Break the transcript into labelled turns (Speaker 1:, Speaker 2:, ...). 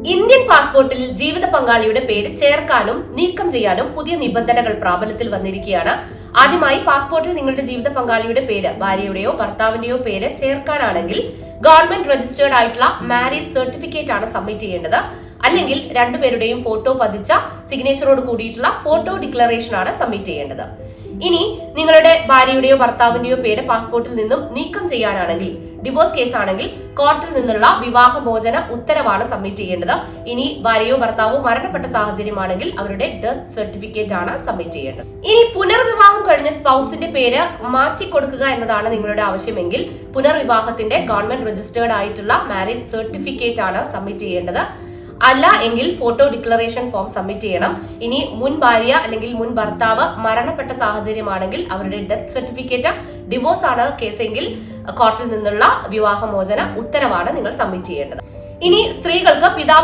Speaker 1: Indian പാസ്പോർട്ടിൽ ജീവിത പങ്കാളിയുടെ പേര് ചേർക്കാനും നീക്കം ചെയ്യാനും പുതിയ നിബന്ധനകൾ പ്രാബല്യത്തിൽ വന്നിരിക്കുകയാണ്. ആദ്യമായി പാസ്പോർട്ടിൽ നിങ്ങളുടെ ജീവിത പങ്കാളിയുടെ പേര്, ഭാര്യയുടെയോ ഭർത്താവിന്റെയോ പേര് ചേർക്കാനാണെങ്കിൽ ഗവൺമെന്റ് രജിസ്റ്റേർഡ് ആയിട്ടുള്ള മാരേജ് സർട്ടിഫിക്കറ്റ് ആണ് സബ്മിറ്റ് ചെയ്യേണ്ടത്. അല്ലെങ്കിൽ രണ്ടുപേരുടെയും ഫോട്ടോ പതിച്ച സിഗ്നേച്ചറോട് കൂടിയിട്ടുള്ള ഫോട്ടോ ഡിക്ലറേഷൻ ആണ് സബ്മിറ്റ് ചെയ്യേണ്ടത്. ഇനി നിങ്ങളുടെ ഭാര്യയുടെയോ ഭർത്താവിന്റെയോ പേര് പാസ്പോർട്ടിൽ നിന്നും നീക്കം ചെയ്യാനാണെങ്കിൽ, ഡിവോഴ്സ് കേസ് ആണെങ്കിൽ കോർട്ടിൽ നിന്നുള്ള വിവാഹമോചന ഉത്തരവാണ് സബ്മിറ്റ് ചെയ്യേണ്ടത്. ഇനി ഭാര്യയോ ഭർത്താവോ മരണപ്പെട്ട സാഹചര്യമാണെങ്കിൽ അവരുടെ ഡെത്ത് സർട്ടിഫിക്കറ്റ് ആണ് സബ്മിറ്റ് ചെയ്യേണ്ടത്. ഇനി പുനർവിവാഹം കഴിഞ്ഞ സ്പൗസിന്റെ പേര് മാറ്റിക്കൊടുക്കുക എന്നതാണ് നിങ്ങളുടെ ആവശ്യമെങ്കിൽ പുനർവിവാഹത്തിന്റെ ഗവൺമെന്റ് രജിസ്റ്റേർഡ് ആയിട്ടുള്ള മാരേജ് സർട്ടിഫിക്കറ്റ് ആണ് സബ്മിറ്റ് ചെയ്യേണ്ടത്. അല്ല എങ്കിൽ ഫോട്ടോ ഡിക്ലറേഷൻ ഫോം സബ്മിറ്റ് ചെയ്യണം. ഇനി മുൻ ഭാര്യ അല്ലെങ്കിൽ മുൻ ഭർത്താവ് മരണപ്പെട്ട സാഹചര്യമാണെങ്കിൽ അവരുടെ ഡെത്ത് സർട്ടിഫിക്കറ്റ്, ഡിവോഴ്സ് ആണ് കേസെങ്കിൽ കോർട്ടിൽ നിന്നുള്ള വിവാഹമോചന ഉത്തരവാണ് നിങ്ങൾ സബ്മിറ്റ് ചെയ്യേണ്ടത്. ഇനി സ്ത്രീകൾക്ക് പിതാവ്